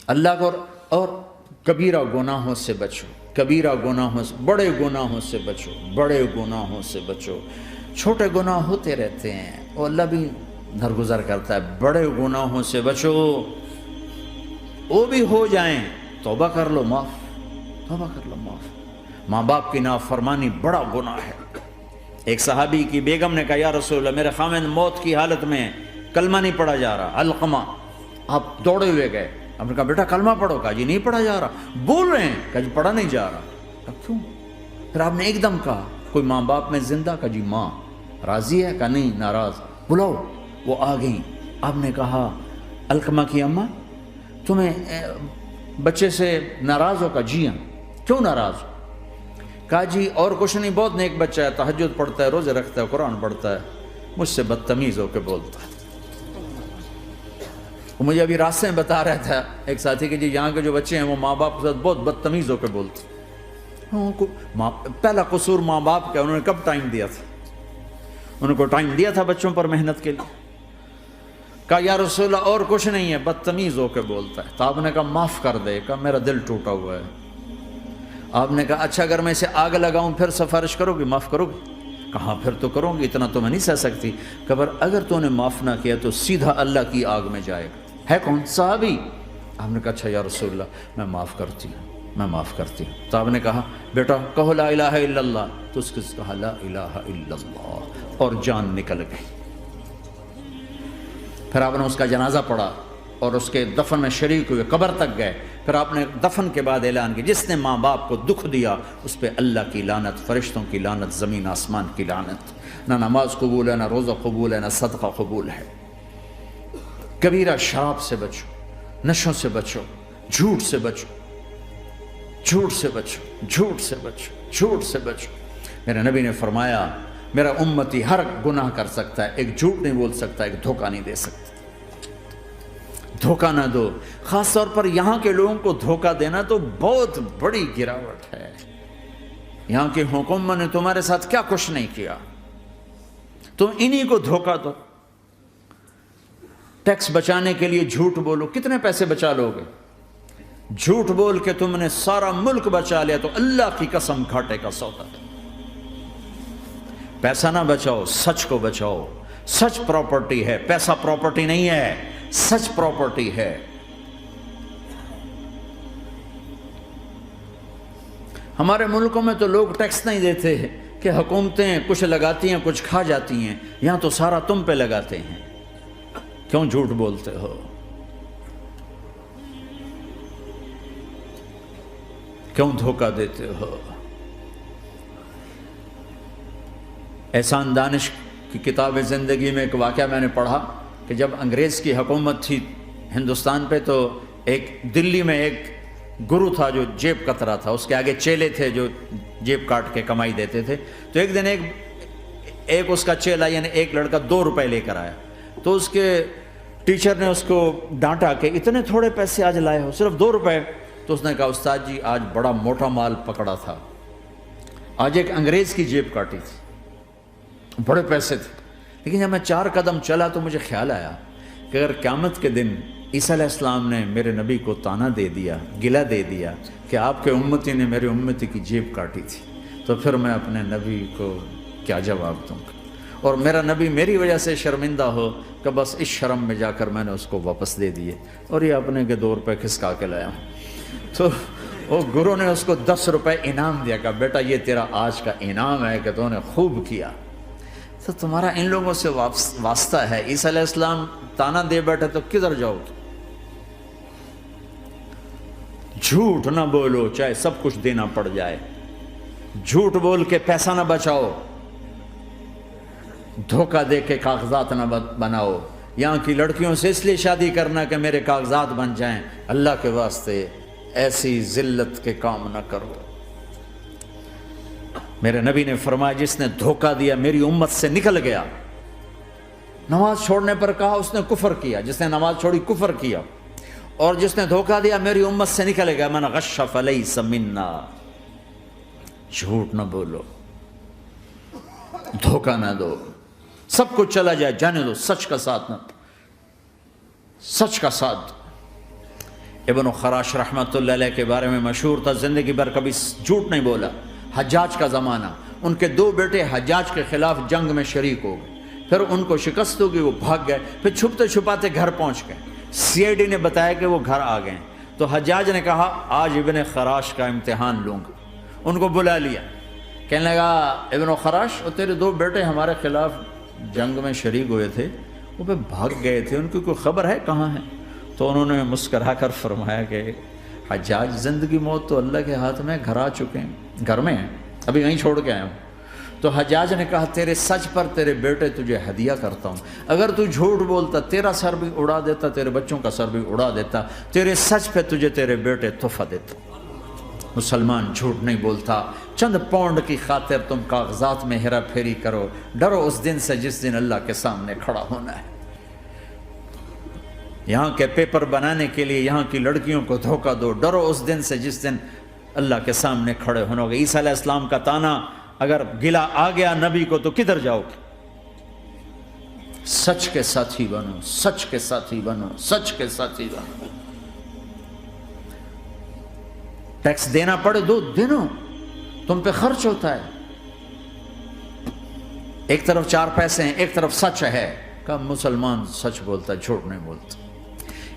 اللہ کو اور کبیرہ گناہوں سے بچو، کبیرہ گناہوں سے، بڑے گناہوں سے بچو، بڑے گناہوں سے بچو۔ چھوٹے گناہ ہوتے رہتے ہیں اور اللہ بھی درگزر کرتا ہے، بڑے گناہوں سے بچو، وہ بھی ہو جائیں توبہ کر لو معاف، توبہ کر لو معاف۔ ماں باپ کی نافرمانی بڑا گناہ ہے۔ ایک صحابی کی بیگم نے کہا یا رسول اللہ میرے خاوند موت کی حالت میں کلمہ نہیں پڑھا جا رہا، علقمہ۔ آپ دوڑے ہوئے گئے، آپ نے کہا بیٹا کلمہ پڑھو، کہا جی نہیں پڑھا جا رہا، بول رہے ہیں، کہا جی پڑھا نہیں جا رہا، کہا کیوں؟ پھر آپ نے ایک دم کہا کوئی ماں باپ میں زندہ؟ کہا جی ماں راضی ہے؟ کہا نہیں ناراض، بلاؤ۔ وہ آ گئیں، آپ نے کہا علقمہ کی اماں تمہیں بچے سے ناراض ہو؟ کہا جی ہاں۔ کیوں ناراض ہو؟ کہا جی اور کچھ نہیں، بہت نیک بچہ ہے، تہجد پڑھتا ہے، روزے رکھتا ہے، قرآن پڑھتا ہے، مجھ سے بدتمیز ہو کے بولتا ہے۔ وہ مجھے ابھی راستے میں بتا رہا تھا ایک ساتھی کہ جی یہاں کے جو بچے ہیں وہ ماں باپ کے ساتھ بہت بدتمیز ہو کے بولتے ہیں۔ پہلا قصور ماں باپ کا، انہوں نے کب ٹائم دیا تھا؟ انہوں کو ٹائم دیا تھا بچوں پر محنت کے لیے؟ کہا یا رسول اللہ اور کچھ نہیں ہے، بدتمیز ہو کے بولتا ہے۔ تو آپ نے کہا معاف کر دے، کہا میرا دل ٹوٹا ہوا ہے۔ آپ نے کہا اچھا اگر میں اسے آگ لگاؤں پھر سفارش کرو گی، معاف کرو گی؟ کہا پھر تو کروں گی، اتنا تو میں نہیں سہ سکتی۔ خبر اگر تو نے معاف نہ کیا تو سیدھا اللہ کی آگ میں جائے گا۔ ہے کون؟ صحابی۔ آپ نے کہا اچھا یا رسول اللہ میں معاف کرتی ہوں، میں معاف کرتی ہوں۔ تو آپ نے کہا بیٹا کہو لا الہ الا اللہ، تو اس نے کہا لا الہ الا اللہ، اور جان نکل گئی۔ پھر آپ نے اس کا جنازہ پڑھا اور اس کے دفن میں شریک ہوئے، قبر تک گئے۔ پھر آپ نے دفن کے بعد اعلان کیا جس نے ماں باپ کو دکھ دیا اس پہ اللہ کی لعنت، فرشتوں کی لعنت، زمین آسمان کی لعنت۔ نہ نماز قبول ہے، نہ روزہ قبول ہے، نہ صدقہ قبول ہے۔ کبیرہ شراب سے بچو، نشوں سے بچو، جھوٹ سے بچو، جھوٹ سے بچو، جھوٹ سے بچو، جھوٹ سے بچو۔ میرے نبی نے فرمایا میرا امتی ہر گناہ کر سکتا ہے، ایک جھوٹ نہیں بول سکتا، ایک دھوکہ نہیں دے سکتا۔ دھوکہ نہ دو، خاص طور پر یہاں کے لوگوں کو دھوکہ دینا تو بہت بڑی گراوٹ ہے۔ یہاں کے حکومت نے تمہارے ساتھ کیا کچھ نہیں کیا، تم انہی کو دھوکہ دو۔ ٹیکس بچانے کے لیے جھوٹ بولو، کتنے پیسے بچا لو گے؟ جھوٹ بول کے تم نے سارا ملک بچا لیا تو اللہ کی قسم گھاٹے کا سودا۔ پیسہ نہ بچاؤ، سچ کو بچاؤ۔ سچ پراپرٹی ہے، پیسہ پراپرٹی نہیں ہے، سچ پراپرٹی ہے۔ ہمارے ملکوں میں تو لوگ ٹیکس نہیں دیتے کہ حکومتیں کچھ لگاتی ہیں کچھ کھا جاتی ہیں، یہاں تو سارا تم پہ لگاتے ہیں۔ کیوں جھوٹ بولتے ہو؟ کیوں دھوکہ دیتے ہو؟ احسان دانش کی کتاب زندگی میں ایک واقعہ میں نے پڑھا کہ جب انگریز کی حکومت تھی ہندوستان پہ تو ایک دلی میں ایک گرو تھا جو جیب کترا تھا، اس کے آگے چیلے تھے جو جیب کاٹ کے کمائی دیتے تھے۔ تو ایک دن ایک اس کا چیلا یعنی ایک لڑکا 2 روپے لے کر آیا، تو اس کے ٹیچر نے اس کو ڈانٹا کہ اتنے تھوڑے پیسے آج لائے ہو، صرف 2 روپے۔ تو اس نے کہا استاد جی آج بڑا موٹا مال پکڑا تھا، آج ایک انگریز کی جیب کاٹی تھی، بڑے پیسے تھے۔ لیکن جب میں 4 قدم چلا تو مجھے خیال آیا کہ اگر قیامت کے دن عیسیٰ علیہ السلام نے میرے نبی کو طعنہ دے دیا، گلہ دے دیا کہ آپ کے امتی نے میرے امتی کی جیب کاٹی تھی، تو پھر میں اپنے نبی کو کیا جواب دوں گا؟ اور میرا نبی میری وجہ سے شرمندہ ہو کہ بس اس شرم میں جا کر میں نے اس کو واپس دے دیے اور یہ اپنے کے 2 روپے کھسکا کے لایا ہوں۔ تو وہ گرو نے اس کو 10 روپے انعام دیا کہ بیٹا یہ تیرا آج کا انعام ہے کہ تو نے خوب کیا۔ تو تمہارا ان لوگوں سے واسطہ ہے، عیسیٰ علیہ السلام طعنہ دے بیٹھے تو کدھر جاؤ؟ جھوٹ نہ بولو چاہے سب کچھ دینا پڑ جائے، جھوٹ بول کے پیسہ نہ بچاؤ، دھوکہ دے کے کاغذات نہ بناؤ۔ یہاں کی لڑکیوں سے اس لیے شادی کرنا کہ میرے کاغذات بن جائیں، اللہ کے واسطے ایسی ذلت کے کام نہ کرو۔ میرے نبی نے فرمایا جس نے دھوکہ دیا میری امت سے نکل گیا۔ نماز چھوڑنے پر کہا اس نے کفر کیا، جس نے نماز چھوڑی کفر کیا، اور جس نے دھوکہ دیا میری امت سے نکل گیا۔ من غش فلیس منا۔ جھوٹ نہ بولو، دھوکہ نہ دو، سب کچھ چلا جائے جانے دو، سچ کا ساتھ نہ، سچ کا ساتھ۔ ابن خراش رحمۃ اللہ علیہ کے بارے میں مشہور تھا، زندگی بھر کبھی جھوٹ نہیں بولا۔ حجاج کا زمانہ، ان کے 2 بیٹے حجاج کے خلاف جنگ میں شریک ہو گئے، پھر ان کو شکست ہوگی، وہ بھاگ گئے، پھر چھپتے چھپاتے گھر پہنچ گئے۔ CID نے بتایا کہ وہ گھر آ گئے، تو حجاج نے کہا آج ابن خراش کا امتحان لوں گا۔ ان کو بلا لیا، کہنے لگا ابن خراش، وہ تیرے 2 بیٹے ہمارے خلاف جنگ میں شریک ہوئے تھے، وہ پہ بھاگ گئے تھے، ان کی کوئی خبر ہے کہاں ہے؟ تو انہوں نے مسکرا کر فرمایا کہ حجاج، زندگی موت تو اللہ کے ہاتھ میں، گھر آ چکے ہیں، گھر میں ہیں، ابھی یہیں چھوڑ کے آیا ہوں۔ تو حجاج نے کہا تیرے سچ پر تیرے بیٹے تجھے ہدیہ کرتا ہوں، اگر تو جھوٹ بولتا تیرا سر بھی اڑا دیتا، تیرے بچوں کا سر بھی اڑا دیتا، تیرے سچ پہ تجھے تیرے بیٹے تحفہ دیتا۔ مسلمان جھوٹ نہیں بولتا۔ چند پاؤنڈ کی خاطر تم کاغذات میں ہیرا پھیری کرو، ڈرو اس دن سے جس دن اللہ کے سامنے کھڑا ہونا ہے۔ یہاں کے پیپر بنانے کے لیے یہاں کی لڑکیوں کو دھوکہ دو، ڈرو اس دن سے جس دن اللہ کے سامنے کھڑے ہونا ہوگا۔ عیسیٰ علیہ السلام کا تانا اگر گلا آ گیا نبی کو تو کدھر جاؤ گے؟ سچ کے ساتھی بنو، سچ کے ساتھی بنو، سچ کے ساتھی بنو۔ ٹیکس دینا پڑے دو، دینو، تم پہ خرچ ہوتا ہے۔ ایک طرف 4 پیسے ہیں، ایک طرف سچ ہے، کہ مسلمان سچ بولتا ہے، جھوٹ نہیں بولتا۔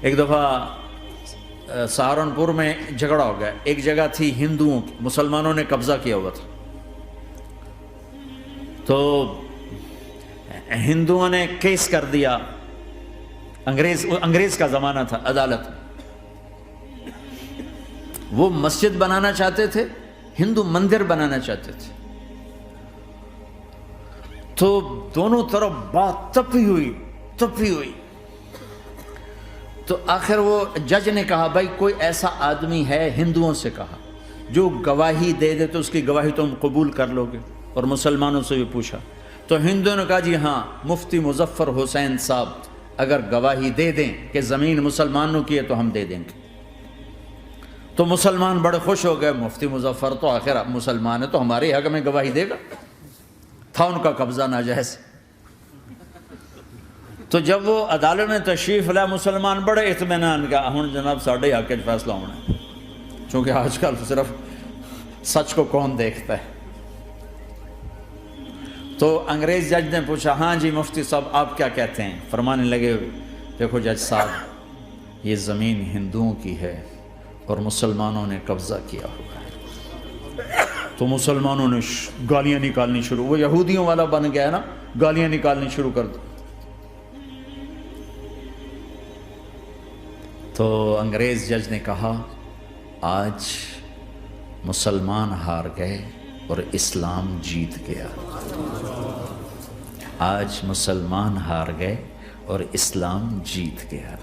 ایک دفعہ سہارنپور میں جھگڑا ہو گیا، ایک جگہ تھی ہندوؤں کی، مسلمانوں نے قبضہ کیا ہوا تھا، تو ہندوؤں نے کیس کر دیا، انگریز کا زمانہ تھا، عدالت میں۔ وہ مسجد بنانا چاہتے تھے، ہندو مندر بنانا چاہتے تھے، تو دونوں طرف بات تپی ہوئی۔ تو آخر وہ جج نے کہا بھائی کوئی ایسا آدمی ہے، ہندوؤں سے کہا، جو گواہی دے دے تو اس کی گواہی تم قبول کر لو گے؟ اور مسلمانوں سے بھی پوچھا، تو ہندوؤں نے کہا جی ہاں، مفتی مظفر حسین صاحب اگر گواہی دے دیں کہ زمین مسلمانوں کی ہے تو ہم دے دیں گے۔ تو مسلمان بڑے خوش ہو گئے، مفتی مظفر تو آخر مسلمان ہے تو ہمارے حق میں گواہی دے گا، تھا ان کا قبضہ ناجائز۔ تو جب وہ عدالت میں تشریف لائے، مسلمان بڑے اطمینان کا، ہن جناب ساڈے حق وچ فیصلہ ہونا ہے، چونکہ آج کل صرف سچ کو کون دیکھتا ہے۔ تو انگریز جج نے پوچھا ہاں جی مفتی صاحب آپ کیا کہتے ہیں؟ فرمانے لگے دیکھو جج صاحب، یہ زمین ہندوؤں کی ہے اور مسلمانوں نے قبضہ کیا ہوا ہے۔ تو مسلمانوں نے گالیاں نکالنی شروع، وہ یہودیوں والا بن گیا نا، گالیاں نکالنی شروع کر دی۔ تو انگریز جج نے کہا آج مسلمان ہار گئے اور اسلام جیت گیا۔ آج مسلمان ہار گئے اور اسلام جیت گیا۔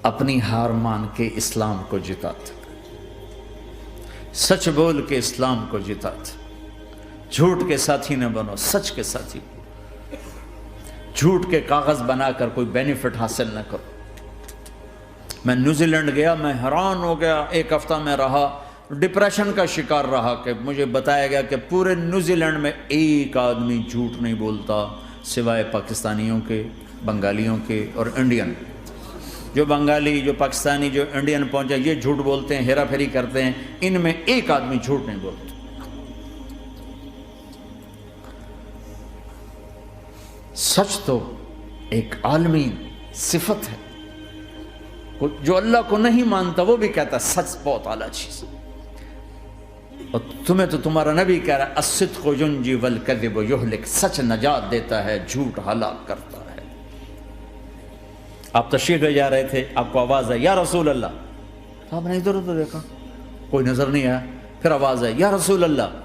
اپنی ہار مان کے اسلام کو جتاتا، سچ بول کے اسلام کو جتاتا۔ جھوٹ کے ساتھی نہ بنو، سچ کے ساتھی۔ جھوٹ کے کاغذ بنا کر کوئی بینیفٹ حاصل نہ کرو۔ میں نیوزی لینڈ گیا، میں حیران ہو گیا، 1 ہفتہ میں رہا، ڈپریشن کا شکار رہا کہ مجھے بتایا گیا کہ پورے نیوزی لینڈ میں ایک آدمی جھوٹ نہیں بولتا سوائے پاکستانیوں کے، بنگالیوں کے اور انڈین۔ جو بنگالی، جو پاکستانی، جو انڈین پہنچے یہ جھوٹ بولتے ہیں، ہیرا پھیری کرتے ہیں، ان میں ایک آدمی جھوٹ نہیں بولتا۔ سچ تو ایک عالمی صفت ہے، جو اللہ کو نہیں مانتا وہ بھی کہتا ہے سچ بہت اعلیٰ چیز۔ اور تمہیں تو تمہارا نبی کہہ رہا ہے الصدق ینجی والکذب یہلک، سچ نجات دیتا ہے، جھوٹ ہلاک کرتا ہے۔ آپ تشریف لے جا رہے تھے، آپ کو آواز آئی یا رسول اللہ، آپ نے ادھر ادھر دیکھا، کوئی نظر نہیں آیا، پھر آواز آئی یا رسول اللہ،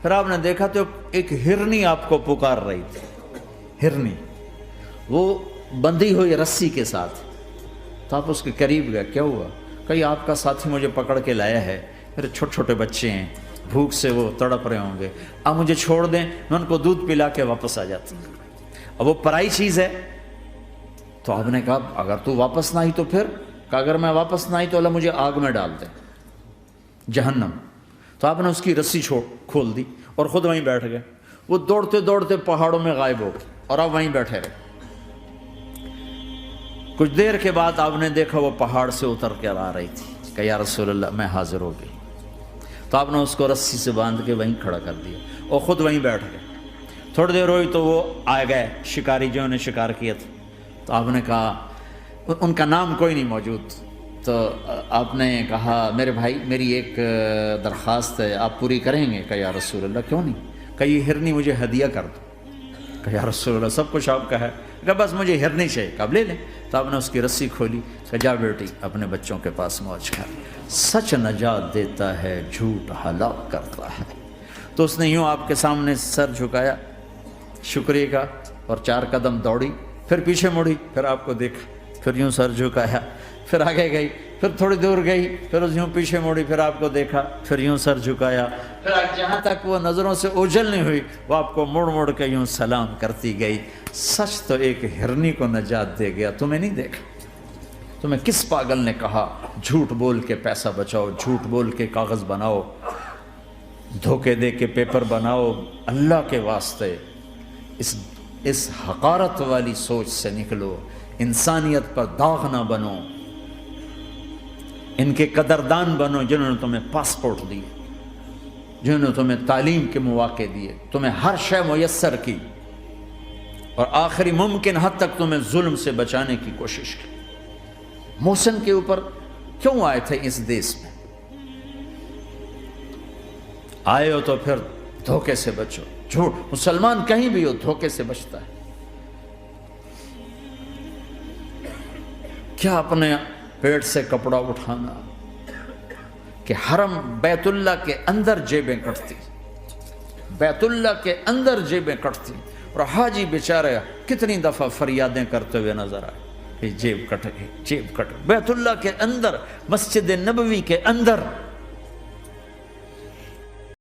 پھر آپ نے دیکھا تو ایک ہرنی آپ کو پکار رہی تھی۔ ہرنی وہ بندھی ہوئی رسی کے ساتھ، تو آپ اس کے قریب گئے، کیا ہوا؟ کہیں آپ کا ساتھی مجھے پکڑ کے لایا ہے، میرے چھوٹے چھوٹے بچے ہیں، بھوک سے وہ تڑپ رہے ہوں گے، آپ مجھے چھوڑ دیں، میں ان کو دودھ پلا کے واپس آ جاتا ہوں۔ اب وہ پرائی چیز ہے، تو آپ نے کہا اگر تو واپس نہ آئی تو پھر؟ کہ اگر میں واپس نہ آئی تو اللہ مجھے آگ میں ڈال دے، جہنم۔ تو آپ نے اس کی رسی کھول دی اور خود وہیں بیٹھ گئے۔ وہ دوڑتے دوڑتے پہاڑوں میں غائب ہو گئے اور آپ وہیں بیٹھے رہے۔ کچھ دیر کے بعد آپ نے دیکھا وہ پہاڑ سے اتر کر آ رہی تھی کہ یا رسول اللہ میں حاضر ہو گئی. تو آپ نے اس کو رسی سے باندھ کے وہیں کھڑا کر دیا اور خود وہیں بیٹھ گئے. تھوڑی دیر ہوئی تو وہ آ گئے شکاری جو انہیں شکار کیا تھا. تو آپ نے کہا, ان کا نام کوئی نہیں موجود, تو آپ نے کہا میرے بھائی میری ایک درخواست ہے, آپ پوری کریں گے؟ کہ یا رسول اللہ کیوں نہیں؟ کہ یہ ہرنی مجھے ہدیہ کر دو. کہ یا رسول اللہ سب کچھ آپ کا ہے. کہ بس مجھے ہرنی چاہیے. کہ آپ لے لیں. تو آپ نے اس کی رسی کھولی. کہ جا بیٹی اپنے بچوں کے پاس موج کر. سچ نجات دیتا ہے, جھوٹ ہلاک کرتا ہے. تو اس نے یوں آپ کے سامنے سر جھکایا شکریہ کا, اور 4 قدم دوڑی, پھر پیچھے مڑی, پھر آپ کو دیکھا, پھر یوں سر جھکایا, پھر آگے گئی, پھر تھوڑی دور گئی, پھر یوں پیچھے مڑی, پھر آپ کو دیکھا, پھر یوں سر جھکایا, پھر جہاں تک وہ نظروں سے اوجھل نہیں ہوئی وہ آپ کو مڑ مڑ کے یوں سلام کرتی گئی. سچ تو ایک ہرنی کو نجات دے گیا, تمہیں نہیں دیکھا. تمہیں کس پاگل نے کہا جھوٹ بول کے پیسہ بچاؤ, جھوٹ بول کے کاغذ بناؤ, دھوکے دے کے پیپر بناؤ؟ اللہ کے واسطے اس حقارت والی سوچ سے نکلو, انسانیت پر داغ نہ بنو, ان کے قدردان بنو جنہوں نے تمہیں پاسپورٹ دیے, جنہوں نے تمہیں تعلیم کے مواقع دیے, تمہیں ہر شے میسر کی, اور آخری ممکن حد تک تمہیں ظلم سے بچانے کی کوشش کی. محسن کے اوپر کیوں آئے تھے اس دیس میں؟ آئے ہو تو پھر دھوکے سے بچو. جھوٹ, مسلمان کہیں بھی ہو دھوکے سے بچتا ہے. کیا اپنے پیٹ سے کپڑا اٹھانا کہ حرم بیت اللہ کے اندر جیبیں کٹتی, بیت اللہ کے اندر جیبیں کٹتی, اور حاجی بیچارے کتنی دفعہ فریادیں کرتے ہوئے نظر آئے کہ جیب کٹ گئی, جیب کٹ گئی. بیت اللہ کے اندر, مسجد نبوی کے اندر